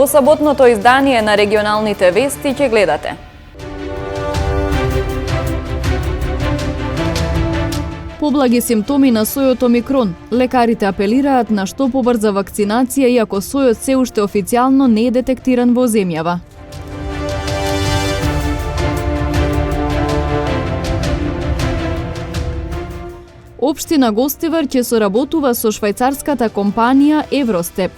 саботното издание на регионалните вести ќе гледате. Поблаги симптоми на сојот Омикрон. Лекарите апелираат на што побрза вакцинација, иако сојот се уште официјално не е детектиран во земјава. Општина Гостивар ќе соработува со швајцарската компанија Евростеп.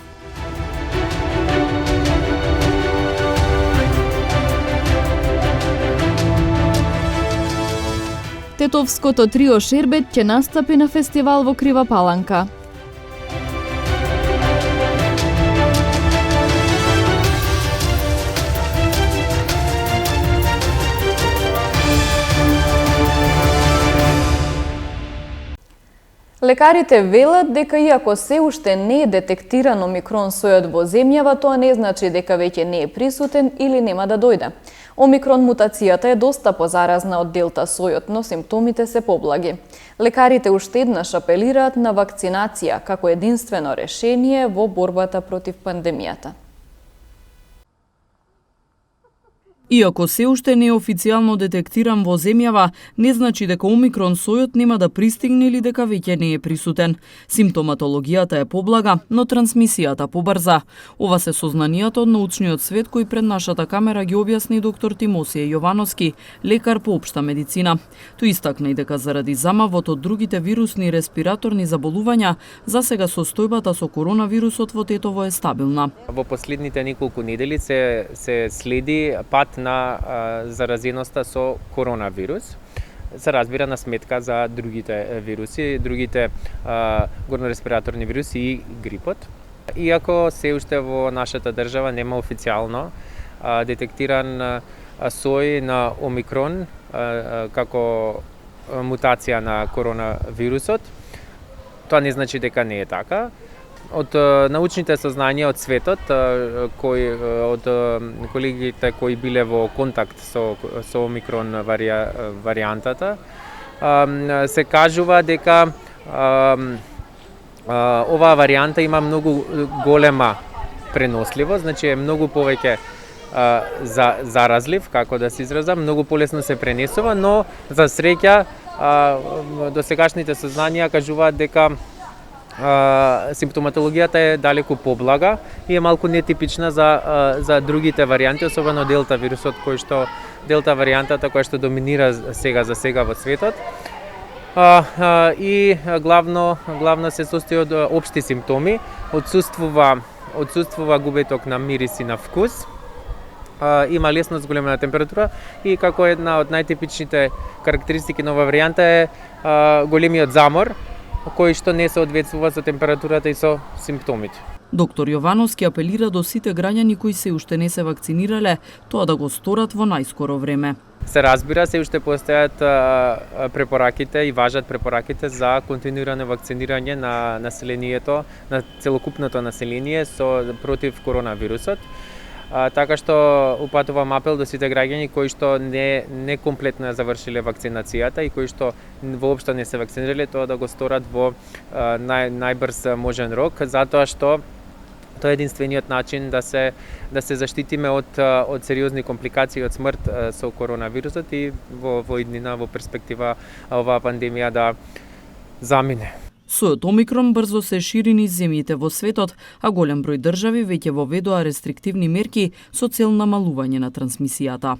Тетовското трио Шербет ќе настапи на фестивал во Крива Паланка. Лекарите велат дека иако се уште не е детектиран Омикрон сојот во земјава, тоа не значи дека веќе не е присутен или нема да дојде. Омикрон мутацијата е доста позаразна од делта сојот, но симптомите се поблаги. Лекарите уште еднаш апелираат на вакцинација како единствено решение во борбата против пандемијата. Иако се уште не е официјално детектиран во земјава, не значи дека Омикрон сојот нема да пристигне или дека веќе не е присутен. Симптоматологијата е поблага, но трансмисијата побрза. Ова се сознанијата од научниот свет кој пред нашата камера ги објасни доктор Тимосије Јовановски, лекар по општа медицина. Тој истакна и дека заради замавот од другите вирусни и респираторни заболувања, засега состојбата со коронавирусот во Тетово е стабилна. Во последните неколку недели се следи пат на заразеноста со коронавирус. Се разбира на сметка за другите вируси, другите горнореспираторни вируси и грипот. Иако се уште во нашата држава нема официјално детектиран сој на Омикрон како мутација на коронавирусот, тоа не значи дека не е така. Од научните сознања од светот, од колегите кои биле во контакт со Омикрон варијантата, се кажува дека оваа варијанта има многу голема преносливост, значи е многу повеќе заразлив, како да се изразам, многу полесно се пренесува, но за среќа досегашните сознанија кажуваат дека симптоматологијата е далеку поблага и е малку нетипична за другите варијанти, особено делта вирусот делта варијантата која што доминира сега во светот. И главно се состои од општи симптоми, отсуствува губеток на мирис и на вкус, има лесност зголемена температура и како една од најтипичните карактеристики на оваа варијанта е големиот замор, кој што не соодветствува со температурата и со симптомите. Доктор Јовановски апелира до сите граѓани кои се уште не се вакцинирале, тоа да го сторат во најскоро време. Се разбира, се уште постојат препораките и важат препораките за континуирано вакцинирање на населението, на целокупното население против коронавирусот. Така што упатувам апел до сите граѓани кои што не комплетно ја завршиле вакцинацијата и кои што воопшто не се вакцинирале, тоа да го сторат во најбрз можен рок, затоа што тоа е единствениот начин да се заштитиме од сериозни компликации, од смрт со коронавирусот и во иднина, во перспектива оваа пандемија да замине. Сојот Омикрон брзо се шири низ земјите во светот, а голем број држави веќе воведоа рестриктивни мерки со цел намалување на трансмисијата.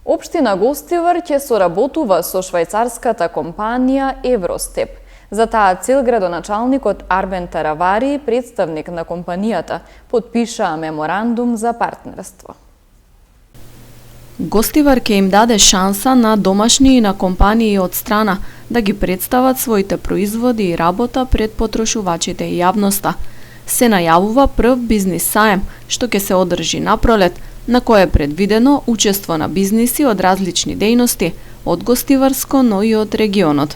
Општина Гостивар ќе соработува со швајцарската компанија Евростеп. За таа цел градоначалникот Арбен Таравари, представник на компанијата, потпишаа меморандум за партнерство. Гостивар ќе им даде шанса на домашни и на компании од страна да ги представат своите производи и работа пред потрошувачите и јавноста. Се најавува прв бизнис саем, што ќе се одржи напролет, на кој е предвидено учество на бизниси од различни дејности, од Гостиварско, но и од регионот.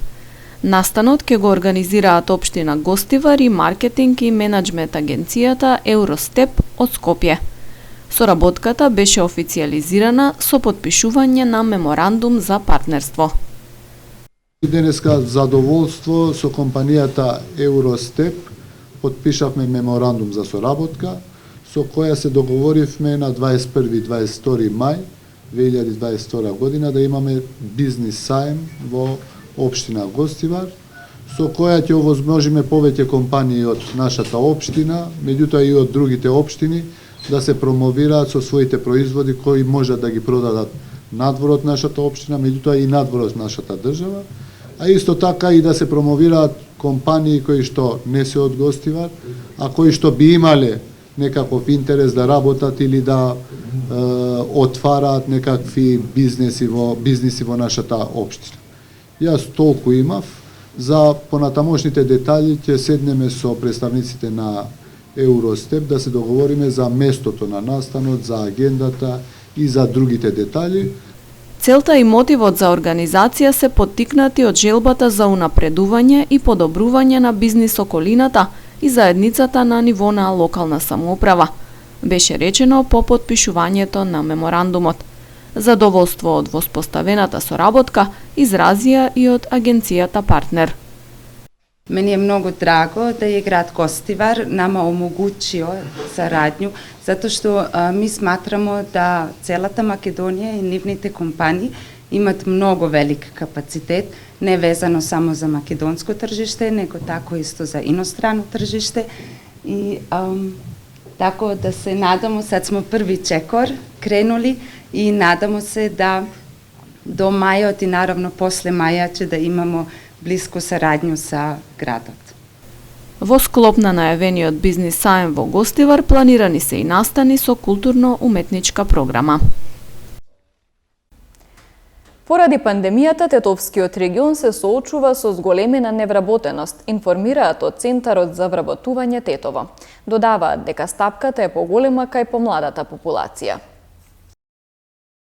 Настанот ќе го организираат општина Гостивар и маркетинг и менаџмент агенцијата Евростеп од Скопје. Соработката беше официјализирана со потпишување на меморандум за партнерство. Денеска задоволство со компанијата Евростеп подпишавме меморандум за соработка, со која се договоривме на 21-22 мај 2022 година да имаме бизнис саем во општина Гостивар, со која ќе овозможиме повеќе компании од нашата општина, меѓутоа и од другите општини, да се промовираат со своите производи кои можат да ги продадат надвор од нашата општина, меѓутоа и надвор од нашата држава, а исто така и да се промовираат компании кои што не се од Гостивар, а кои што би имале некаков интерес да работат или да отвараат некакви бизнеси во нашата општина. Јас толку имав. За понатамошните детали ќе седнеме со представниците на Евростеп да се договориме за местото на настанот, за агендата и за другите детали. Целта и мотивот за организација се поттикнати од желбата за унапредување и подобрување на бизнис околината и заедницата на ниво на локална самоуправа, беше речено по потпишувањето на меморандумот. Задоволство од воспоставената соработка изразија и од агенцијата партнер. Мени е многу драго да е град Гостивар нама омогучио сарадњу, затоа што ми сматрамо да целата Македонија и нивните компании имат многу велик капацитет, не везано само за македонско тржиште, него тако исто за инострано тржиште. И тако да се надамо, сад смо први чекор кренули и надамо се да до мајот и наравно после маја ќе да имамо блиску сарадњу со градот. Во склоп на најавениот бизнис саем во Гостивар планирани се и настани со културно-уметничка програма. Поради пандемијата, Тетовскиот регион се соочува со зголемена невработеност, информираат од Центарот за вработување Тетово. Додаваат дека стапката е поголема кај помладата популација.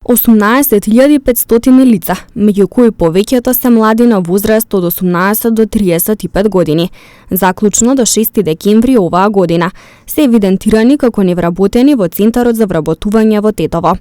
18.500 лица, меѓу кои повеќето се млади на возраст од 18 до 35 години. Заклучно до 6 декември оваа година се евидентирани како невработени во Центарот за вработување во Тетово.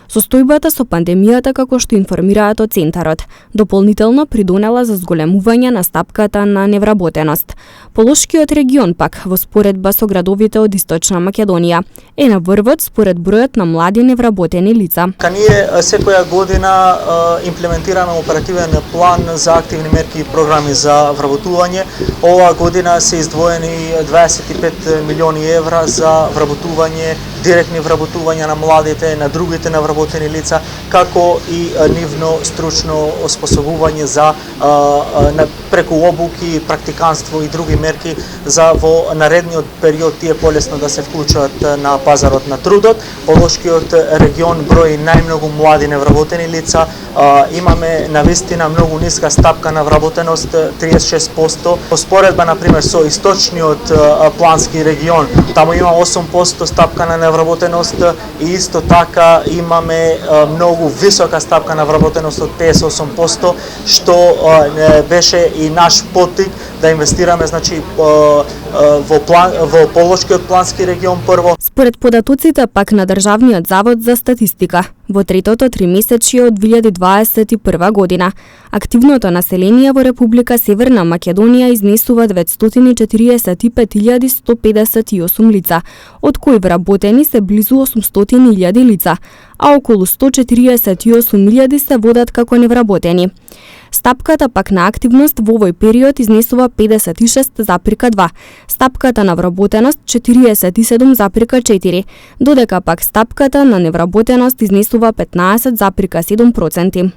Состојбата со пандемијата, како што информираат од Центарот, дополнително придонела за зголемување на стапката на невработеност. Полошкиот регион пак, во споредба со градовите од Источна Македонија, е на врвот според бројот на млади невработени лица. Ние секоја година имплементираме оперативен план за активни мерки и програми за вработување. Оваа година се издвоени 25 милиони евра за вработување, директни вработувања на младите, на другите невработени лица, како и нивно стручно оспособување за преку обуки, практиканство и други мерки за во наредниот период тие полесно да се вклучат на пазарот на трудот. Полошкиот регион брои најмногу млади невработени лица. Имаме навистина многу ниска стапка на вработеност 36%. По споредба на пример со Источниот плански регион, таму има 8% стапка на невработеност и исто така имаме многу висока стапка на вработеност од 58%, што беше и наш поттик да инвестираме значи во Полошкиот плански регион прво. Според податоците пак на Државниот завод за статистика, во третото тримесечие од 2021 година, активното население во Република Северна Македонија изнесува 945.158 лица, од кои вработени се близу 800.000 лица, а околу 148.000 се водат како невработени. Стапката пак на активност во овој период изнесува 56,2, стапката на вработеност 47,4, додека пак стапката на невработеност изнесува 15,7%.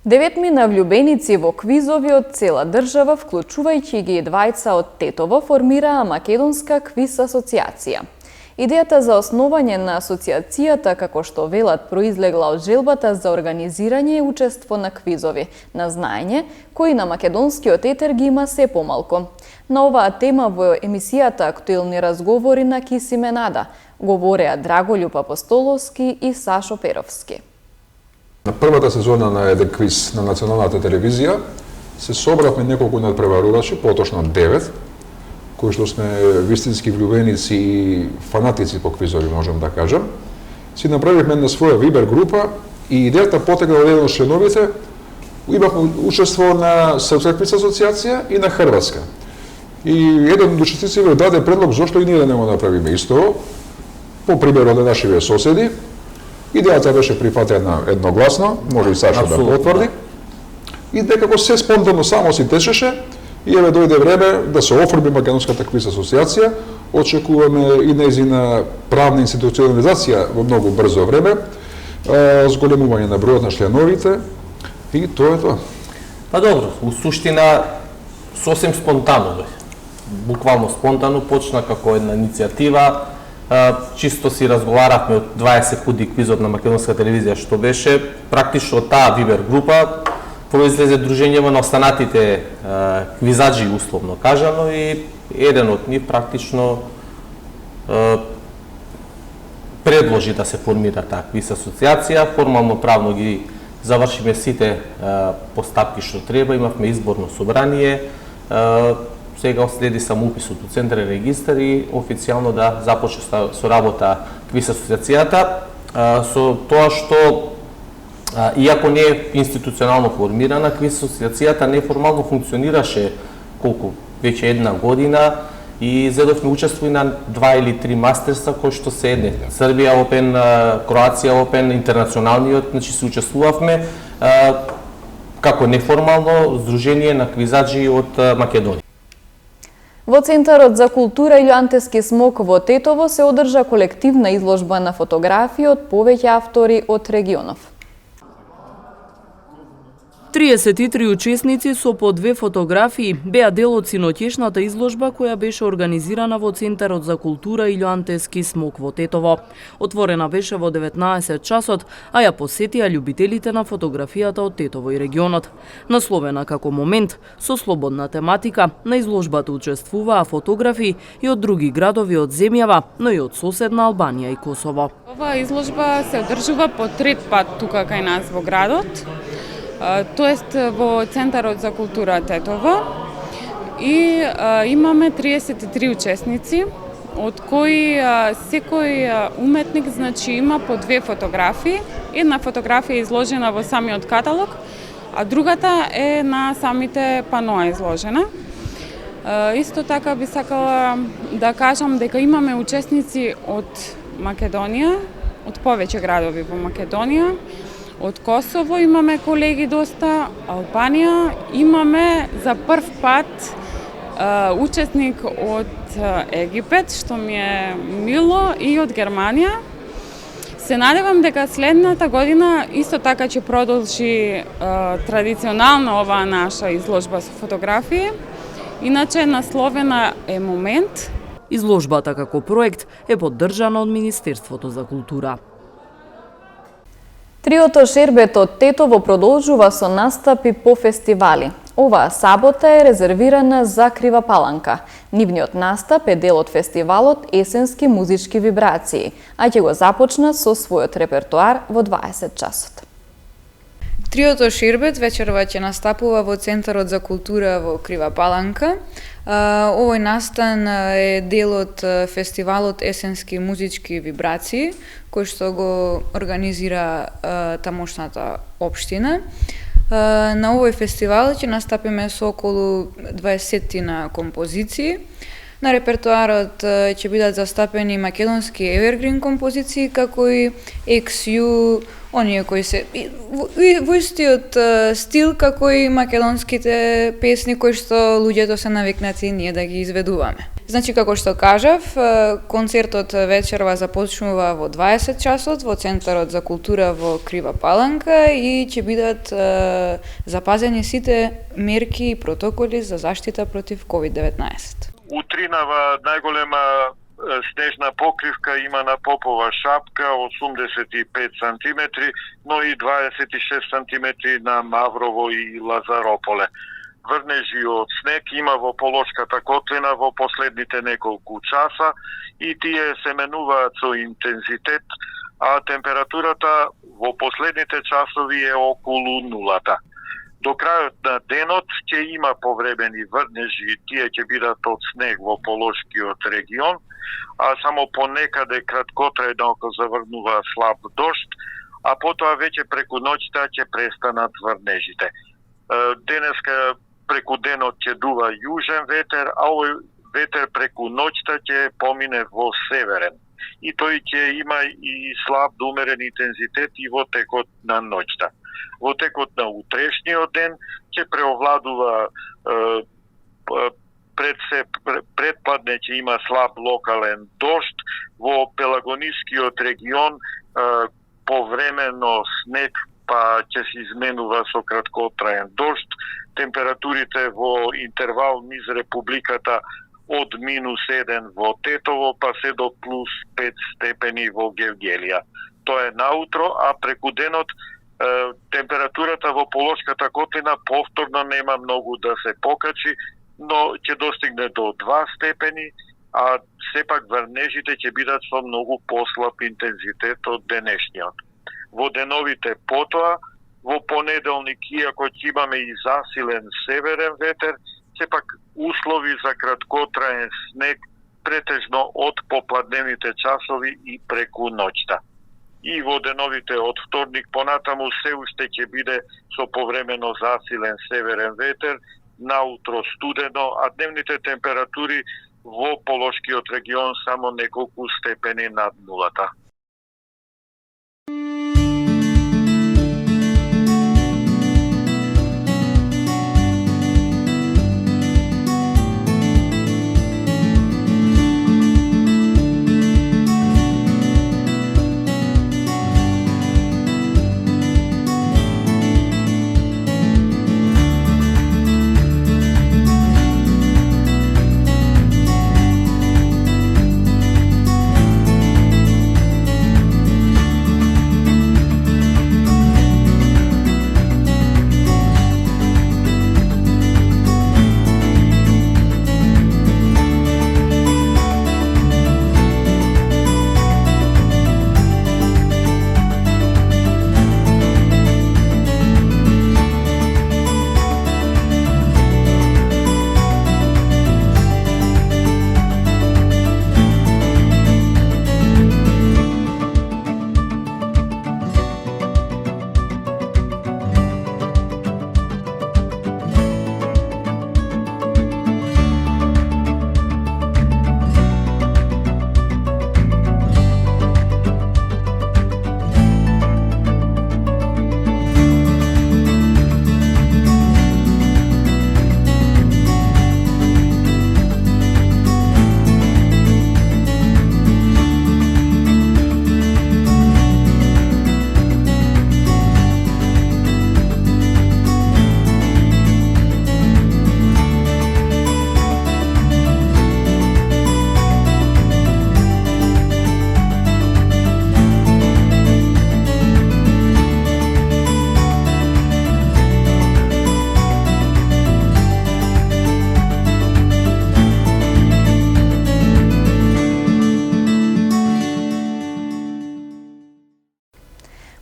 9 нављубеници во квизови од цела држава, вклучувајќи ги и двајца од Тетово, формираа Македонска квиз асоцијација. Идејата за основање на асоцијацијата, како што велат, произлегла од желбата за организирање и учество на квизови, на знаење, кои на македонскиот етер ги има се помалку. На оваа тема во емисијата Актуелни разговори на Кисиме Нада говореа Драголјуб Апостоловски и Сашо Перовски. На првата сезона на еден квиз на националната телевизија се собравме неколку надпреварувачи, поточно 9, кои што сме вистински влюбеници и фанатици по квизови, можам да кажам. Си направивме една своја Вибер група и идејата потекла од еден од членовите. Имавме учество на Српска квиз асоцијација и на Хрватска. И еден од учесниците даде предлог зошто и ние да не го направиме исто, по примерот на нашиве соседи. Идејата беше прифатена едногласно, може и Сашо да потврди. И дека се спонтано само си течеше, и еве дојде време да се оформи Македонската квиз асоциација. Очекуваме и нејзина правна институционализација во многу брзо време, зголемување на бројот на членовите, и тоа е тоа. Па добро, у суштина сосем спонтано, буквално спонтано почна како една иницијатива. Чисто си разговаравме од 20 секунди квизот на Македонска телевизија што беше, практично таа Вибер група произлезе дружењево на останатите квизаджи, условно кажано, и еден од нив практично предложи да се формира таа квиз асоциација. Формално правно ги завршиме сите постапки што треба, имавме изборно собрание, сега следи само уписот у Централен регистар и официјално да започне со работа квиз асоциацијата, со тоа што иако не е институционално формирана, квиз асоциацијата неформално функционираше колку веќе една година и зедовме учество на 2 или 3 мастерства кои што се едне. Србија Опен, Кроација Опен, интернационалниот, значи се учествувавме како неформално здружение на квизаджи од Македонија. Во Центарот за култура Илјантески смок во Тетово се одржа колективна изложба на фотографии од повеќе автори од регионов. 33 учесници со по 2 фотографии беа дел од синоќешната изложба која беше организирана во Центарот за култура Илјантески смок во Тетово. Отворена беше во 19 часот, а ја посетија љубителите на фотографијата од Тетово и регионот. Насловена како момент со слободна тематика, на изложбата учествуваа фотографи и од други градови од земјава, но и од соседна Албанија и Косово. Оваа изложба се одржува по трет пат тука кај нас во градот. Тоест во Центарот за култура Тетово, и имаме 33 учесници, од кои секој уметник значи има по 2 фотографии. Една фотографија е изложена во самиот каталог, а другата е на самите паноа изложена. Исто така би сакала да кажам дека имаме учесници од Македонија, од повеќе градови во Македонија. Од Косово имаме колеги доста, Албанија имаме за прв пат учесник од Египет, што ми е мило, и од Германија. Се надевам дека следната година исто така ќе продолжи традиционално оваа наша изложба со фотографии. Иначе насловена е Момент. Изложбата како проект е поддржана од Министерството за култура. Триото Шербет од Тетово продолжува со настапи по фестивали. Оваа сабота е резервирана за Крива Паланка. Нивниот настап е дел од фестивалот Есенски музички вибрации, а ќе го започнат со својот репертоар во 20 часот. Триото Шербет вечерва ќе настапува во Центарот за култура во Крива Паланка. Овој настан е дел од фестивалот Есенски музички вибрации, кој што го организира тамошната општина. На овој фестивал ќе настапиме со околу 20 композиции. На репертоарот ќе бидат застапени македонски евергрин композиции, како и XU, оние кои се во истиот стил како и македонските песни кои што луѓето се навикнати ние да ги изведуваме. Значи, како што кажав, концертот вечерва започнува во 20 часот во Центарот за култура во Крива Паланка и ќе бидат запазени сите мерки и протоколи за заштита против COVID-19. Утринава најголема снежна покривка има на Попова шапка 85 см, но и 26 см на Маврово и Лазарополе. Врнежи од снег има во Полошката котлина во последните неколку часа и тие се менуваат со интензитет, а температурата во последните часови е околу нулата. До крајот на денот ќе има повремени врнежи, тие ќе бидат од снег во Полошкиот регион, а само понекаде краткотрајно ако заврнува слаб дожд, а потоа веќе преку ноќта ќе престанат врнежите. Денеска преку денот ќе дува јужен ветер, а овој ветер преку ноќта ќе помине во северен. И тој ќе има и слаб до умерен интензитет и во текот на ноќта. Во текот на утрешниот ден ќе преовладува предпладне ќе има слаб локален дожд, во Пелагонискиот регион повремено снег па ќе се изменува со краткотраен дожд. Температурите во интервал низ републиката од -1 во Тетово па се до +5 степени во Гевгелија. Тоа е наутро, а преку денот температурата во Полошката котлина повторно нема многу да се покачи, но ќе достигне до 2 степени, а сепак врнежите ќе бидат со многу послаб интензитет од денешниот. Во деновите потоа, во понеделник, иако ќе имаме и засилен северен ветер, сепак услови за краткотраен снег претежно од попладневните часови и преку ноќта. И во деновите од вторник понатаму се уште ќе биде со повремено засилен северен ветер, наутро студено, а дневните температури во Полошкиот регион само неколку степени над нулата.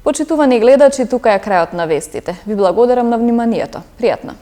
Почитувани гледачи, тука е крајот на вестите. Ви благодарам на вниманието. Пријатно!